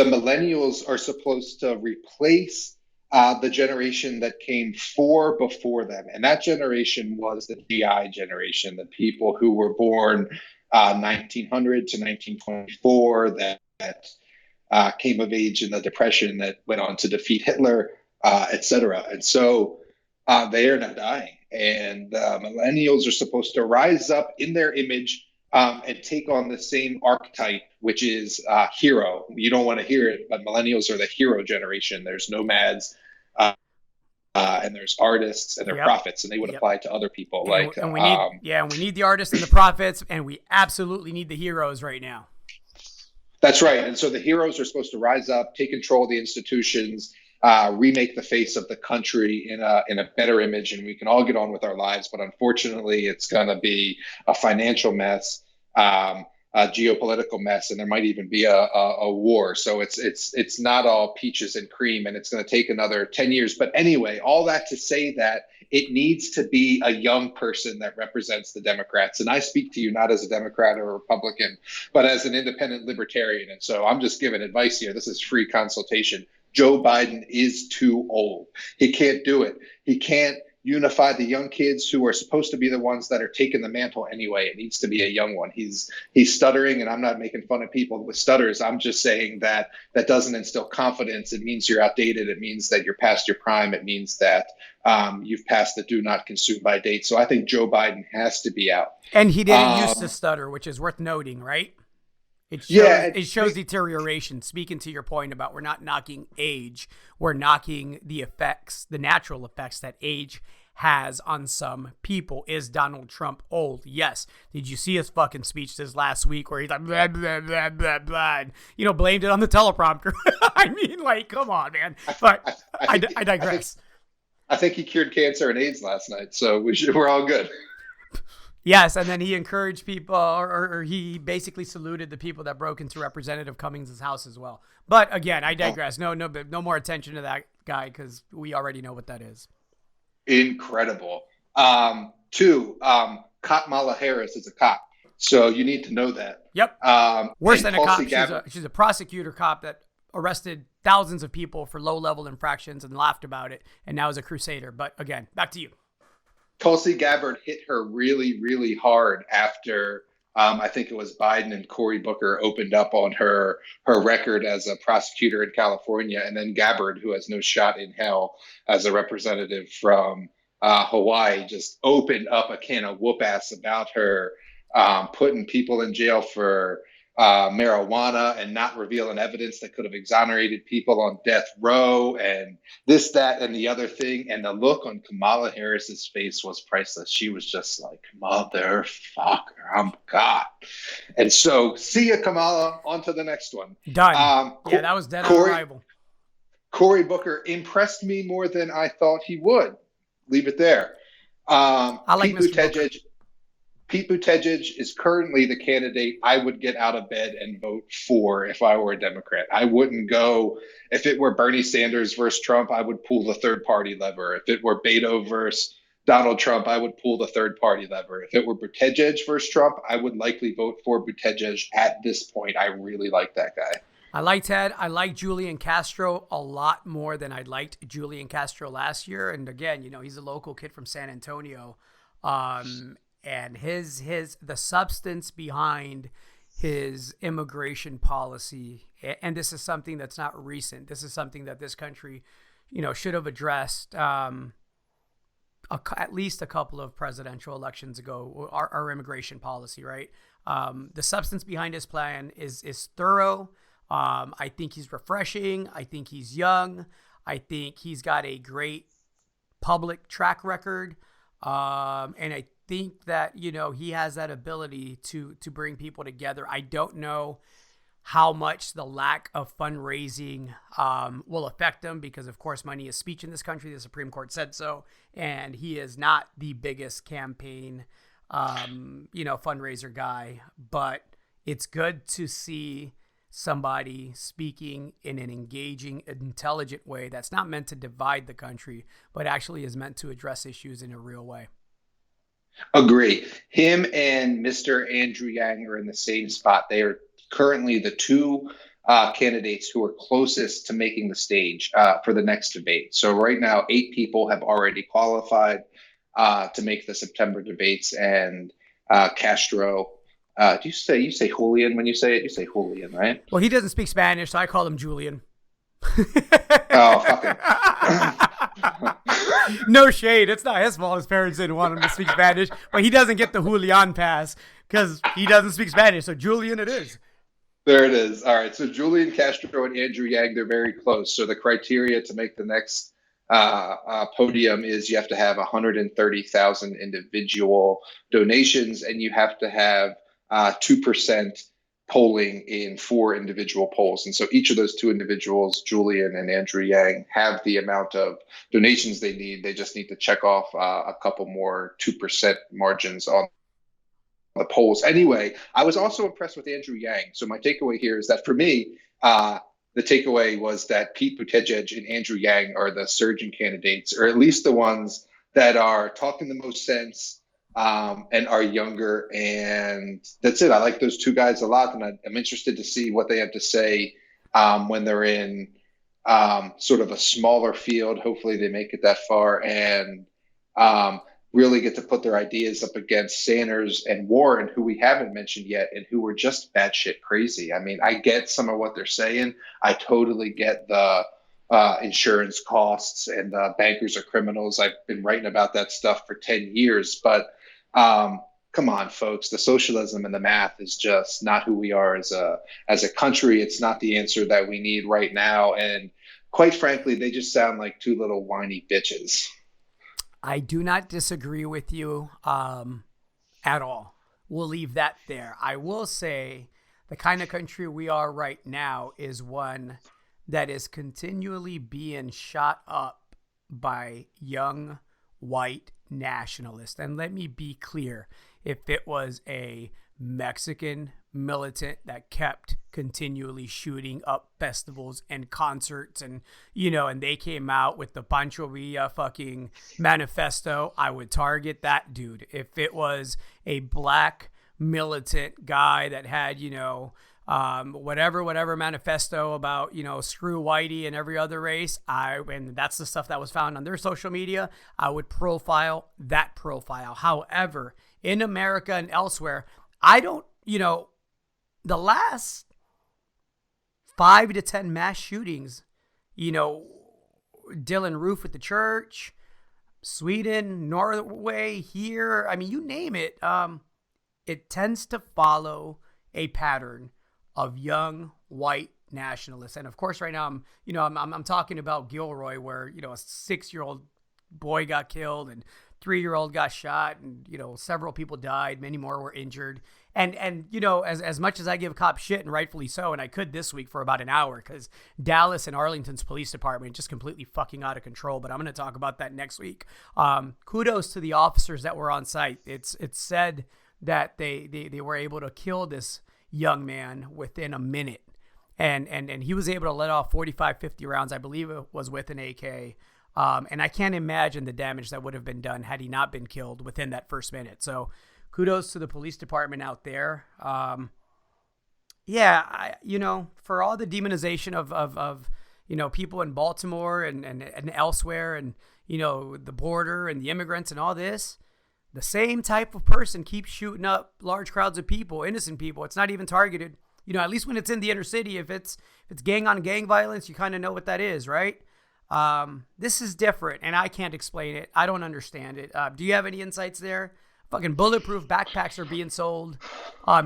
millennials are supposed to replace the generation that came before them. And that generation was the GI generation, the people who were born 1900 to 1924, that came of age in the Depression, that went on to defeat Hitler, et cetera. And so they are now dying. And millennials are supposed to rise up in their image and take on the same archetype, which is hero. You don't want to hear it, but millennials are the hero generation. There's nomads, and there's artists, and they're prophets, and they would apply to other people. And we need the artists and the prophets, and we absolutely need the heroes right now. That's right. And so the heroes are supposed to rise up, take control of the institutions, remake the face of the country in a better image, and we can all get on with our lives. But unfortunately, it's going to be a financial mess, a geopolitical mess, and there might even be a war. So it's not all peaches and cream, and it's going to take another 10 years. But anyway, all that to say that it needs to be a young person that represents the Democrats. And I speak to you not as a Democrat or a Republican, but as an independent libertarian. And so I'm just giving advice here. This is free consultation. Joe Biden is too old. He can't do it. He can't unify the young kids who are supposed to be the ones that are taking the mantle anyway. It needs to be a young one. He's stuttering, and I'm not making fun of people with stutters. I'm just saying that doesn't instill confidence. It means you're outdated. It means that you're past your prime. It means that you've passed the do not consume by date. So I think Joe Biden has to be out. And he didn't used to stutter, which is worth noting, right? It shows deterioration. Speaking to your point about we're not knocking age, we're knocking the effects, the natural effects that age has on some people. Is Donald Trump old? Yes. Did you see his fucking speech this last week where he's like, blah, blah, blah, blah, blah, and, blamed it on the teleprompter? I mean, come on, man. But I digress. I think he cured cancer and AIDS last night, so we're all good. Yes, and then he encouraged people, or he basically saluted the people that broke into Representative Cummings' house as well. But again, I digress. No more attention to that guy, because we already know what that is. Incredible. Kamala Harris is a cop. So you need to know that. Yep. Worse than a cop. Gabbard, She's a prosecutor cop that arrested thousands of people for low-level infractions and laughed about it, and now is a crusader. But again, back to you. Tulsi Gabbard hit her really, really hard after I think it was Biden and Cory Booker opened up on her record as a prosecutor in California, and then Gabbard, who has no shot in hell as a representative from Hawaii, just opened up a can of whoop ass about her putting people in jail for marijuana and not revealing evidence that could have exonerated people on death row and this, that, and the other thing. And the look on Kamala Harris's face was priceless. She was just like, motherfucker, I'm God. And so, see ya, Kamala. On to the next one. Done. Yeah, that was dead on arrival. Cory Booker impressed me more than I thought he would. Leave it there. I like Mr. Booker. Pete Buttigieg is currently the candidate I would get out of bed and vote for if I were a Democrat. I wouldn't go, if it were Bernie Sanders versus Trump, I would pull the third party lever. If it were Beto versus Donald Trump, I would pull the third party lever. If it were Buttigieg versus Trump, I would likely vote for Buttigieg at this point. I really like that guy. I like Ted. I like Julian Castro a lot more than I liked Julian Castro last year. And again, he's a local kid from San Antonio. And the substance behind his immigration policy, and this is something that's not recent. This is something that this country, should have addressed at least a couple of presidential elections ago. Our immigration policy, right? The substance behind his plan is thorough. I think he's refreshing. I think he's young. I think he's got a great public track record. And I think that, he has that ability to bring people together. I don't know how much the lack of fundraising will affect him because, of course, money is speech in this country. The Supreme Court said so. And he is not the biggest campaign, fundraiser guy. But it's good to see somebody speaking in an engaging, intelligent way that's not meant to divide the country, but actually is meant to address issues in a real way. Agree. Him and Mr. Andrew Yang are in the same spot. They are currently the two candidates who are closest to making the stage for the next debate. So right now, 8 people have already qualified to make the September debates, and Castro. You say Julian when you say it? You say Julian, right? Well, he doesn't speak Spanish, so I call him Julian. Oh, fuck it. No shade. It's not his fault his parents didn't want him to speak Spanish, but he doesn't get the Julian pass because he doesn't speak Spanish. So Julian it is. There it is. All right. So Julian Castro and Andrew Yang, they're very close. So the criteria to make the next podium is you have to have 130,000 individual donations, and you have to have 2% polling in 4 individual polls. And so each of those 2 individuals, Julian and Andrew Yang, have the amount of donations they need. They just need to check off a couple more 2% margins on the polls. Anyway, I was also impressed with Andrew Yang. So my takeaway here is that for me, the takeaway was that Pete Buttigieg and Andrew Yang are the surgeon candidates, or at least the ones that are talking the most sense, and are younger, and that's it. I like those 2 guys a lot, and I'm interested to see what they have to say when they're in sort of a smaller field. Hopefully they make it that far and really get to put their ideas up against Sanders and Warren, who we haven't mentioned yet, and who are just batshit crazy. I mean, I get some of what they're saying. I totally get the insurance costs and bankers are criminals. I've been writing about that stuff for 10 years, but come on, folks, the socialism and the math is just not who we are as a country. It's not the answer that we need right now. And quite frankly, they just sound like 2 little whiny bitches. I do not disagree with you at all. We'll leave that there. I will say the kind of country we are right now is one that is continually being shot up by young white nationalists. And let me be clear, if it was a Mexican militant that kept continually shooting up festivals and concerts and, and they came out with the Pancho Villa fucking manifesto, I would target that dude. If it was a black militant guy that had, whatever manifesto about, screw whitey and every other race. And that's the stuff that was found on their social media. I would profile that profile. However, in America and elsewhere, I don't, the last 5 to 10 mass shootings, Dylan Roof at the church, Sweden, Norway, here, I mean, you name it. It tends to follow a pattern of young white nationalists. And of course, right now I'm talking about Gilroy, where, a 6-year-old boy got killed and 3-year-old got shot, and, several people died, many more were injured. And as much as I give cops shit, and rightfully so, and I could this week for about an hour, because Dallas and Arlington's police department just completely fucking out of control, but I'm going to talk about that next week. Kudos to the officers that were on site. It's said that they were able to kill this young man within a minute. And he was able to let off 45, 50 rounds, I believe it was with an AK. And I can't imagine the damage that would have been done had he not been killed within that first minute. So kudos to the police department out there. For all the demonization of people in Baltimore and elsewhere, and, the border and the immigrants and all this, the same type of person keeps shooting up large crowds of people, innocent people. It's not even targeted. At least when it's in the inner city, if it's gang on gang violence, you kind of know what that is, right? This is different, and I can't explain it. I don't understand it. Do you have any insights there? Fucking bulletproof backpacks are being sold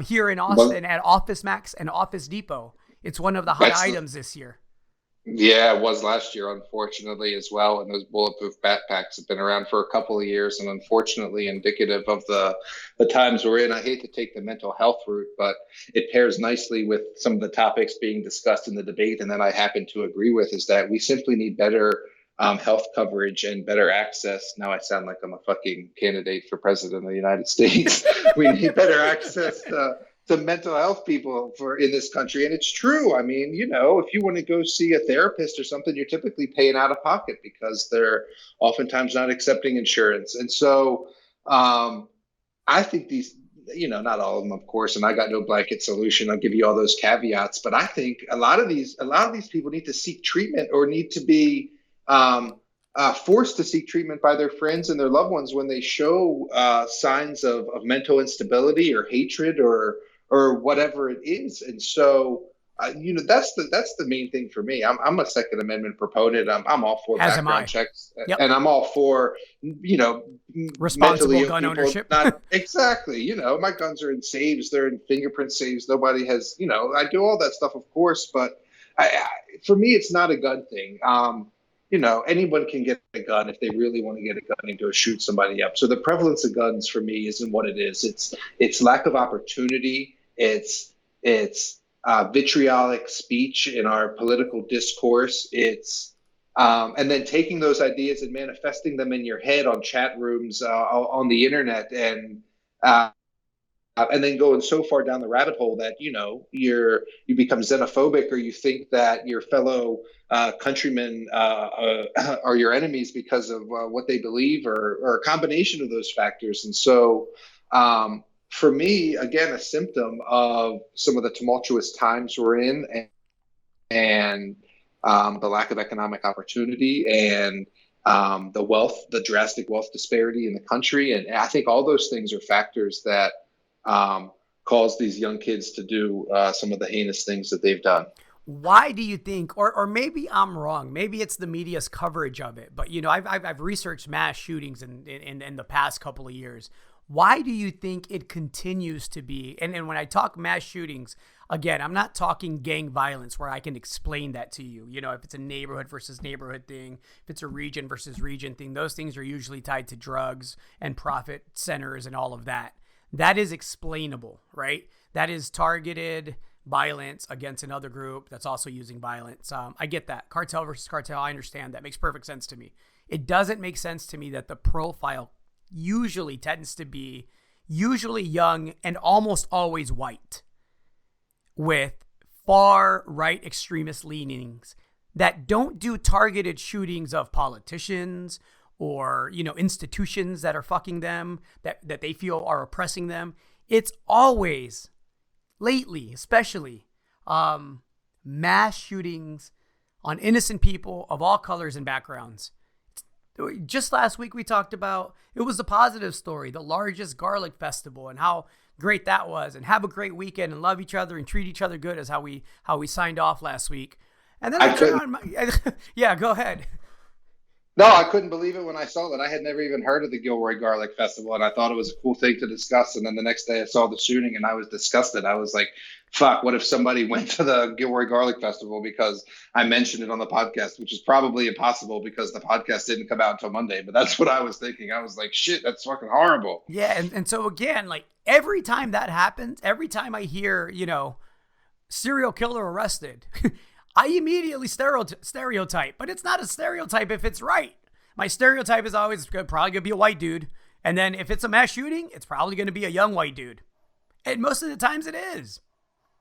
here in Austin at Office Max and Office Depot. It's one of the hot items this year. Yeah, it was last year, unfortunately, as well. And those bulletproof backpacks have been around for a couple of years, and unfortunately indicative of the times we're in. I hate to take the mental health route, but it pairs nicely with some of the topics being discussed in the debate, and that I happen to agree with, is that we simply need better health coverage and better access. Now I sound like I'm a fucking candidate for president of the United States. We need better access to mental health people in this country. And it's true. I mean, if you want to go see a therapist or something, you're typically paying out of pocket because they're oftentimes not accepting insurance. And so I think these, not all of them, of course, and I got no blanket solution. I'll give you all those caveats, but I think a lot of these people need to seek treatment, or need to be forced to seek treatment by their friends and their loved ones when they show signs of mental instability or hatred or whatever it is. And so, that's the main thing for me. I'm a Second Amendment proponent. I'm all for background checks, and I'm all for, responsible gun ownership. Exactly. My guns are in safes. They're in fingerprint safes. Nobody has, I do all that stuff, of course, but for me, it's not a gun thing. Anyone can get a gun if they really want to get a gun and go shoot somebody up. So the prevalence of guns for me isn't what it is. It's lack of opportunity. It's vitriolic speech in our political discourse. It's and then taking those ideas and manifesting them in your head on chat rooms on the internet, and then going so far down the rabbit hole that you become xenophobic, or you think that your fellow countrymen are your enemies because of what they believe, or a combination of those factors. And so for me, again, a symptom of some of the tumultuous times we're in, and the lack of economic opportunity, and the drastic wealth disparity in the country. And I think all those things are factors that cause these young kids to do some of the heinous things that they've done. Why do you think, or maybe I'm wrong, maybe it's the media's coverage of it, but I've researched mass shootings in the past couple of years. Why do you think it continues to be? And when I talk mass shootings, again, I'm not talking gang violence where I can explain that to you. If it's a neighborhood versus neighborhood thing, if it's a region versus region thing, those things are usually tied to drugs and profit centers and all of that. That is explainable, right? That is targeted violence against another group that's also using violence. I get that. Cartel versus cartel, I understand. That makes perfect sense to me. It doesn't make sense to me that the profile usually tends to be young and almost always white, with far right extremist leanings that don't do targeted shootings of politicians or institutions that are fucking them, that they feel are oppressing them. it's always, lately especially, mass shootings on innocent people of all colors and backgrounds. Just last week we talked about, it was a positive story, the largest garlic festival, and how great that was, and have a great weekend and love each other and treat each other good, is how we signed off last week. And then I turned on my yeah, go ahead. No, I couldn't believe it when I saw that. I had never even heard of the Gilroy Garlic Festival, and I thought it was a cool thing to discuss. And then the next day I saw the shooting, and I was disgusted. I was like, fuck, what if somebody went to the Gilroy Garlic Festival because I mentioned it on the podcast, which is probably impossible because the podcast didn't come out until Monday. But that's what I was thinking. I was like, shit, that's fucking horrible. Yeah, and so again, like every time that happens, every time I hear, serial killer arrested, I immediately stereotype, but it's not a stereotype if it's right. My stereotype is always probably going to be a white dude. And then if it's a mass shooting, it's probably going to be a young white dude. And most of the times it is.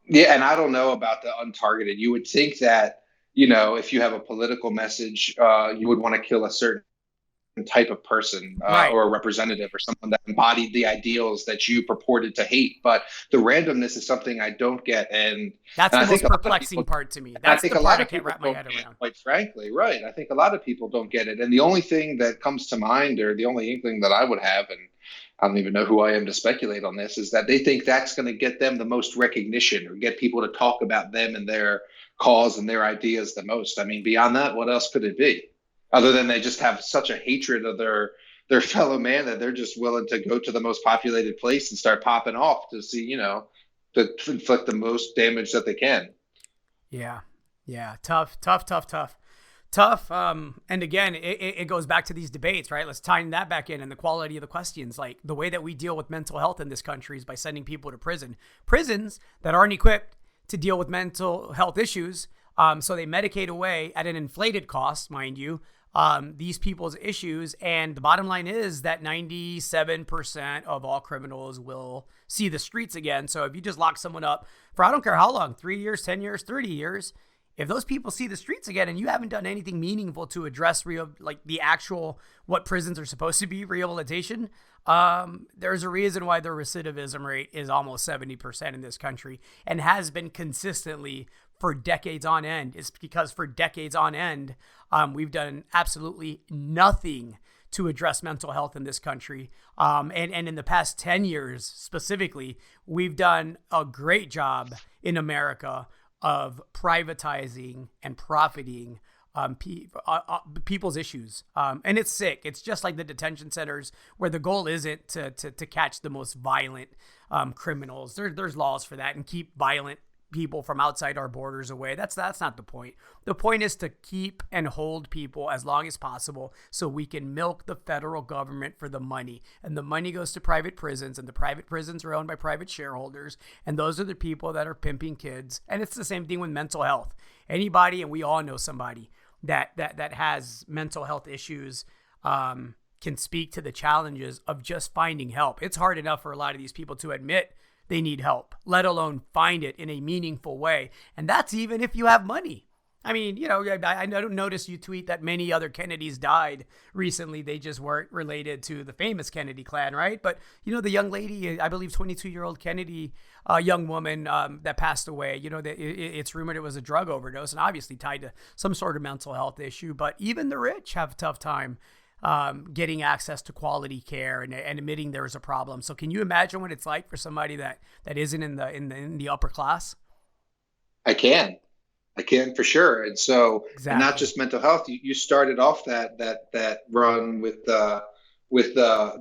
Yeah, and I don't know about the untargeted. You would think that, if you have a political message, you would want to kill a certain type of person Right. or a representative or someone that embodied the ideals that you purported to hate. But the randomness is something I don't get. And that's and the most perplexing part to me. That's the part I can't wrap my head around. Quite frankly, right. I think a lot of people don't get it. And the only thing that comes to mind, or the only inkling that I would have, and I don't even know who I am to speculate on this, is that they think that's going to get them the most recognition or get people to talk about them and their cause and their ideas the most. I mean, beyond that, what else could it be? Other than they just have such a hatred of their fellow man that they're just willing to go to the most populated place and start popping off to see, to inflict the most damage that they can. Yeah. Tough. And again, it goes back to these debates, right? Let's tie that back in, and the quality of the questions. Like the way that we deal with mental health in this country is by sending people to prisons that aren't equipped to deal with mental health issues. So they medicate away at an inflated cost, mind you, these people's issues. And the bottom line is that 97% of all criminals will see the streets again. So if you just lock someone up for, I don't care how long, 3 years, 10 years, 30 years, if those people see the streets again and you haven't done anything meaningful to address the actual, what prisons are supposed to be, rehabilitation, there's a reason why the recidivism rate is almost 70% in this country and has been consistently for decades on end. It's because for decades on end, we've done absolutely nothing to address mental health in this country. And in the past 10 years specifically, we've done a great job in America of privatizing and profiting people's issues. And it's sick. It's just like the detention centers where the goal isn't to catch the most violent criminals. There's laws for that and keep violent people from outside our borders away. That's not the point. The point is to keep and hold people as long as possible so we can milk the federal government for the money. And the money goes to private prisons, and the private prisons are owned by private shareholders. And those are the people that are pimping kids. And it's the same thing with mental health. Anybody, and we all know somebody that has mental health issues, can speak to the challenges of just finding help. It's hard enough for a lot of these people to admit they need help, let alone find it in a meaningful way. And that's even if you have money. I mean, I don't notice you tweet that many other Kennedys died recently. They just weren't related to the famous Kennedy clan, right? But, the young lady, I believe 22-year-old Kennedy, young woman that passed away, it's rumored it was a drug overdose and obviously tied to some sort of mental health issue. But even the rich have a tough time getting access to quality care and admitting there's a problem. So can you imagine what it's like for somebody that isn't in the upper class? I can for sure. And so, exactly. And not just mental health. You started off that run with the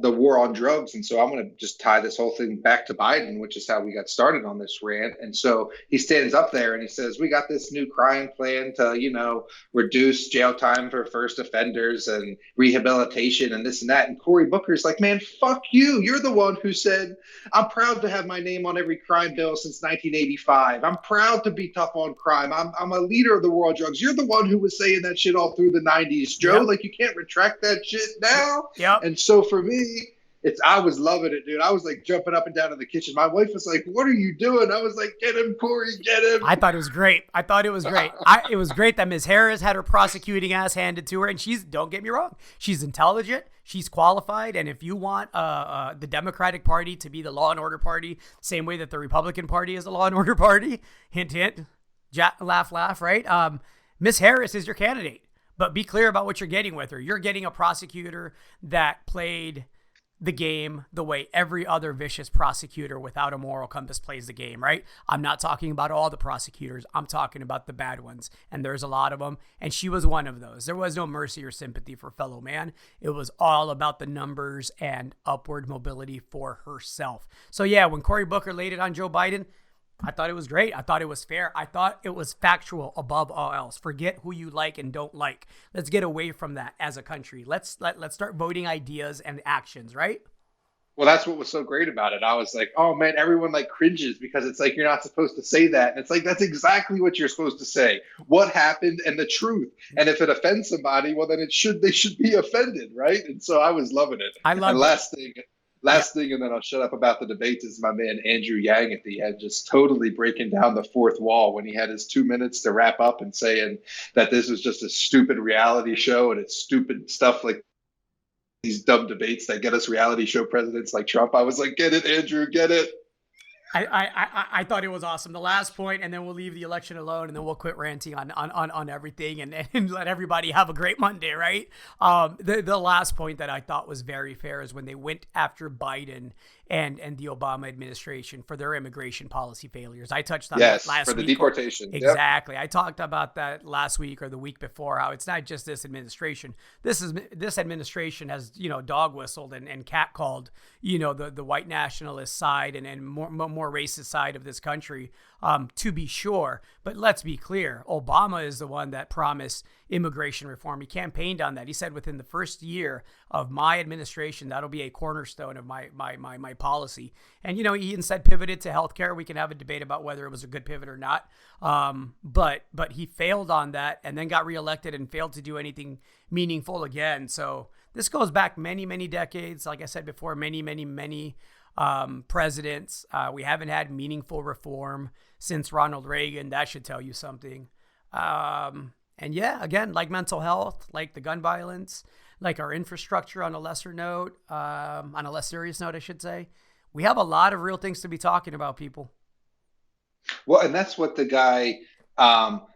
war on drugs. And so I'm going to just tie this whole thing back to Biden, which is how we got started on this rant. And so he stands up there and he says, we got this new crime plan to, reduce jail time for first offenders and rehabilitation and this and that. And Cory Booker's like, man, fuck you. You're the one who said, I'm proud to have my name on every crime bill since 1985. I'm proud to be tough on crime. I'm a leader of the war on drugs. You're the one who was saying that shit all through the 90s, Joe. Yep. Like, you can't retract that shit now. Yep. And so for me, I was loving it, dude. I was like jumping up and down in the kitchen. My wife was like, "What are you doing?" I was like, "Get him, Corey, get him." I thought it was great. It was great that Ms. Harris had her prosecuting ass handed to her, and don't get me wrong, she's intelligent, she's qualified, and if you want the Democratic Party to be the law and order party, same way that the Republican Party is the law and order party, hint, hint, laugh, laugh, right? Ms. Harris is your candidate, but be clear about what you're getting with her. You're getting a prosecutor that played the game the way every other vicious prosecutor without a moral compass plays the game, right? I'm not talking about all the prosecutors. I'm talking about the bad ones, and there's a lot of them, and she was one of those. There was no mercy or sympathy for fellow man. It was all about the numbers and upward mobility for herself. So yeah, when Cory Booker laid it on Joe Biden, I thought it was great. I thought it was fair. I thought it was factual above all else. Forget who you like and don't like. Let's get away from that as a country. Let's start voting ideas and actions, right? Well, that's what was so great about it. I was like, oh man, everyone like cringes because it's like, you're not supposed to say that. And it's like, that's exactly what you're supposed to say. What happened and the truth. And if it offends somebody, well, then they should be offended, right? And so I was loving it. I love it. Last thing, and then I'll shut up about the debate, is my man Andrew Yang at the end just totally breaking down the fourth wall when he had his 2 minutes to wrap up and saying that this was just a stupid reality show and it's stupid stuff like these dumb debates that get us reality show presidents like Trump. I was like, get it, Andrew, get it. I thought it was awesome. The last point, and then we'll leave the election alone, and then we'll quit ranting on everything and let everybody have a great Monday, right? The last point that I thought was very fair is when they went after Biden and the Obama administration for their immigration policy failures. I touched on that last week. For the deportation. Exactly. Yep. I talked about that last week or the week before, how it's not just this administration. This administration has, dog whistled and catcalled, the white nationalist side and more racist side of this country, to be sure. But let's be clear. Obama is the one that promised immigration reform. He campaigned on that. He said within the first year of my administration, that'll be a cornerstone of my policy. And, he instead pivoted to healthcare. We can have a debate about whether it was a good pivot or not. But he failed on that and then got reelected and failed to do anything meaningful again. So this goes back many, many decades. Like I said before, many, many, many presidents. We haven't had meaningful reform since Ronald Reagan. That should tell you something. And yeah, again, like mental health, like the gun violence, like our infrastructure on a lesser note, on a less serious note, I should say. We have a lot of real things to be talking about, people. Well, and that's what the guy,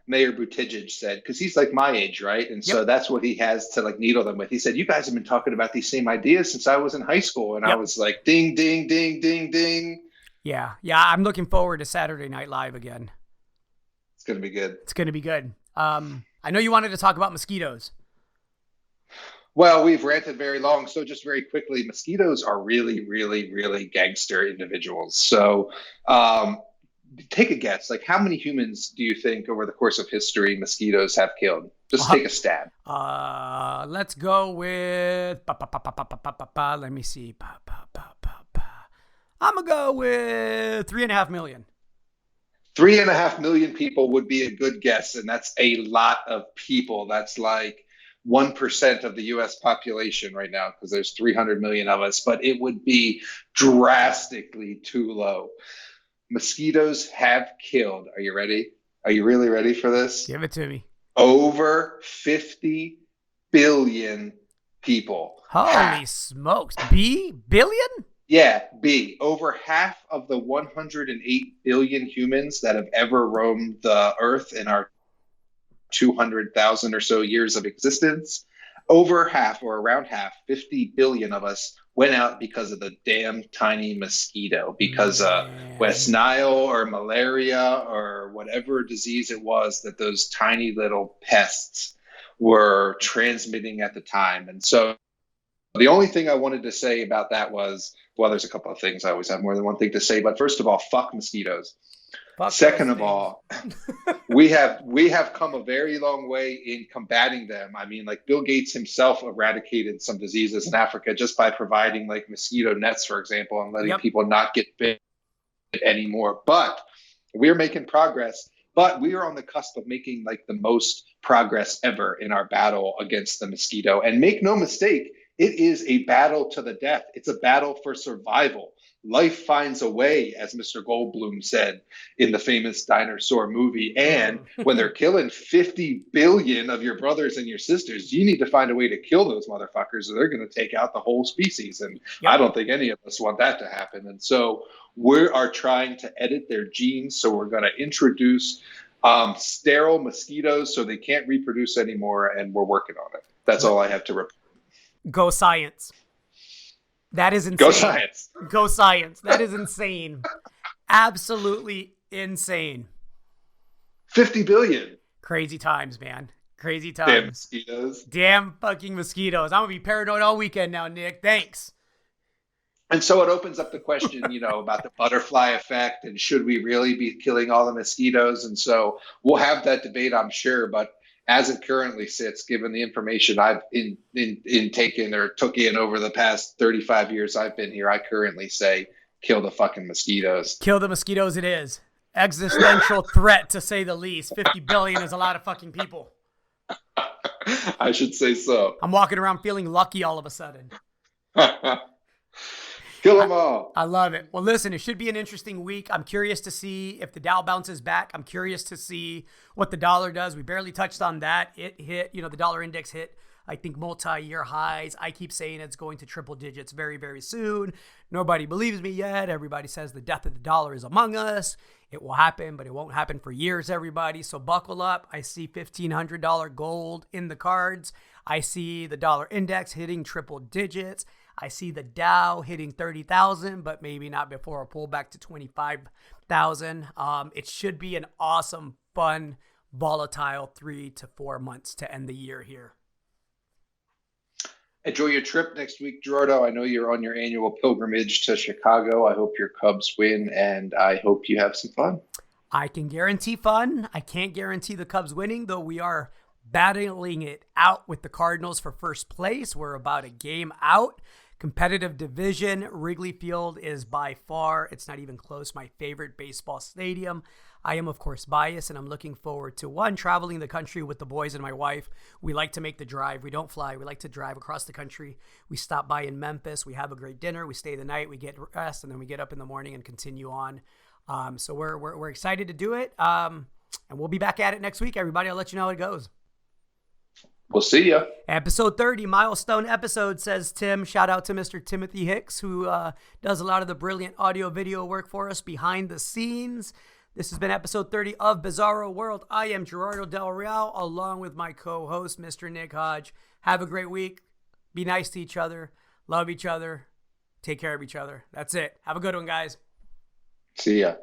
Mayor Buttigieg said, because he's like my age, right? And so that's what he has to like needle them with. He said, you guys have been talking about these same ideas since I was in high school. And I was like, ding, ding, ding, ding, ding. Yeah. I'm looking forward to Saturday Night Live again. It's going to be good. It's going to be good. I know you wanted to talk about mosquitoes. Well, we've ranted very long, so just very quickly, mosquitoes are really, really, really gangster individuals. So take a guess. Like, how many humans do you think over the course of history mosquitoes have killed? Just take a stab. Let's go with... Let me see. I'm going to go with 3.5 million. 3.5 million people would be a good guess, and that's a lot of people. That's like 1% of the U.S. population right now, because there's 300 million of us, but it would be drastically too low. Mosquitoes have killed. Are you ready? Are you really ready for this? Give it to me. Over 50 billion people. Holy smokes. Billion? Yeah, B. Over half of the 108 billion humans that have ever roamed the earth in our 200,000 or so years of existence, over half or around half, 50 billion of us went out because of the damn tiny mosquito, because West Nile or malaria or whatever disease it was that those tiny little pests were transmitting at the time. And so the only thing I wanted to say about that was, well, there's a couple of things. I always have more than one thing to say, but first of all, fuck mosquitoes. Second of all, we have come a very long way in combating them. I mean, like Bill Gates himself eradicated some diseases in Africa just by providing like mosquito nets, for example, and letting people not get bit anymore. But we're making progress. But we are on the cusp of making like the most progress ever in our battle against the mosquito. And make no mistake, It is a battle to the death. It's a battle for survival. Life finds a way, as Mr. Goldblum said in the famous dinosaur movie. And when they're killing 50 billion of your brothers and your sisters, you need to find a way to kill those motherfuckers or they're going to take out the whole species. And I don't think any of us want that to happen. And so we are trying to edit their genes. So we're going to introduce sterile mosquitoes so they can't reproduce anymore. And we're working on it. That's all I have to report. Go science. That is insane. Go science. Go science. That is insane. Absolutely insane. 50 billion. Crazy times, man. Crazy times. Damn mosquitoes. Damn fucking mosquitoes. I'm going to be paranoid all weekend now, Nick. Thanks. And so it opens up the question, about the butterfly effect and should we really be killing all the mosquitoes? And so we'll have that debate, I'm sure. But as it currently sits, given the information I've taken or took in over the past 35 years I've been here, I currently say kill the fucking mosquitoes. Kill the mosquitoes it is. Existential threat, to say the least. 50 billion is a lot of fucking people. I should say so. I'm walking around feeling lucky all of a sudden. Kill them all. I love it. Well, listen, it should be an interesting week. I'm curious to see if the Dow bounces back. I'm curious to see what the dollar does. We barely touched on that. It hit, the dollar index hit, I think, multi-year highs. I keep saying it's going to triple digits very, very soon. Nobody believes me yet. Everybody says the death of the dollar is among us. It will happen, but it won't happen for years, everybody. So buckle up. I see $1,500 gold in the cards. I see the dollar index hitting triple digits. I see the Dow hitting 30,000, but maybe not before a pullback to 25,000. It should be an awesome, fun, volatile 3 to 4 months to end the year here. Enjoy your trip next week, Gerardo. I know you're on your annual pilgrimage to Chicago. I hope your Cubs win, and I hope you have some fun. I can guarantee fun. I can't guarantee the Cubs winning, though we are battling it out with the Cardinals for first place. We're about a game out. Competitive division. Wrigley Field is by far, it's not even close, my favorite baseball stadium. I am, of course, biased, and I'm looking forward to, one, traveling the country with the boys and my wife. We like to make the drive. We don't fly. We like to drive across the country. We stop by in Memphis. We have a great dinner. We stay the night. We get rest, and then we get up in the morning and continue on. So we're excited to do it, and we'll be back at it next week, everybody. I'll let you know how it goes. We'll see ya. Episode 30, milestone episode, says Tim. Shout out to Mr. Timothy Hicks, who does a lot of the brilliant audio video work for us behind the scenes. This has been episode 30 of Bizarro World. I am Gerardo Del Real, along with my co-host, Mr. Nick Hodge. Have a great week. Be nice to each other. Love each other. Take care of each other. That's it. Have a good one, guys. See ya.